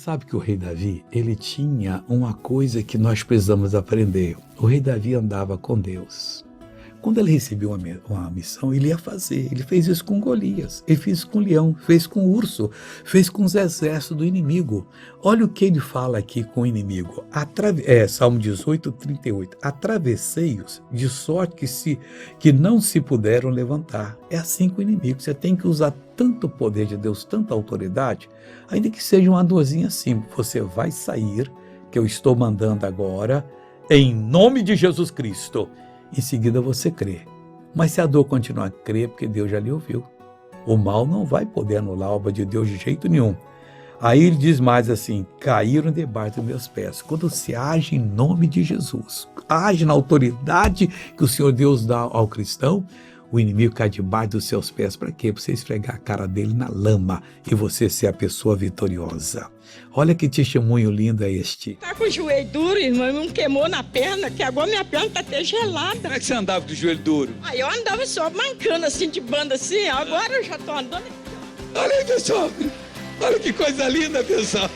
sabe que o rei Davi, ele tinha uma coisa que nós precisamos aprender. O rei Davi andava com Deus. Quando ele recebeu uma missão, ele ia fazer. Ele fez isso com Golias, ele fez isso com o leão, fez com o urso, fez com os exércitos do inimigo. Olha o que ele fala aqui com o inimigo. Salmo 18, 38. Atravessei-os de sorte que não se puderam levantar. É assim com o inimigo. Você tem que usar tanto poder de Deus, tanta autoridade, ainda que seja uma dorzinha assim. Você vai sair, que eu estou mandando agora, em nome de Jesus Cristo. Em seguida você crê. Mas se a dor continuar a crer, porque Deus já lhe ouviu. O mal não vai poder anular a obra de Deus de jeito nenhum. Aí ele diz mais assim, caíram debaixo dos meus pés. Quando se age em nome de Jesus, age na autoridade que o Senhor Deus dá ao cristão, o inimigo cai debaixo dos seus pés. Para quê? Para você esfregar a cara dele na lama e você ser a pessoa vitoriosa. Olha que testemunho lindo é este. Tá com o joelho duro, irmão, não queimou na perna, que agora minha perna tá até gelada. Como é que você andava com o joelho duro? Aí eu andava só mancando assim, de banda assim, agora eu já tô andando. Olha aí, pessoal. Olha que coisa linda, pessoal.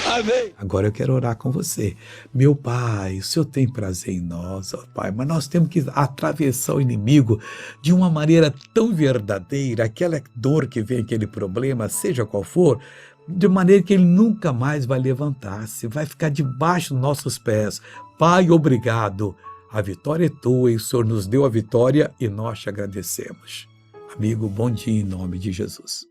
Amém. Agora eu quero orar com você. Meu Pai, o Senhor tem prazer em nós, ó Pai, mas nós temos que atravessar o inimigo de uma maneira tão verdadeira, aquela dor que vem, aquele problema, seja qual for, de maneira que ele nunca mais vai levantar-se, vai ficar debaixo dos nossos pés. Pai, obrigado. A vitória é tua e o Senhor nos deu a vitória e nós te agradecemos. Amigo, bom dia em nome de Jesus.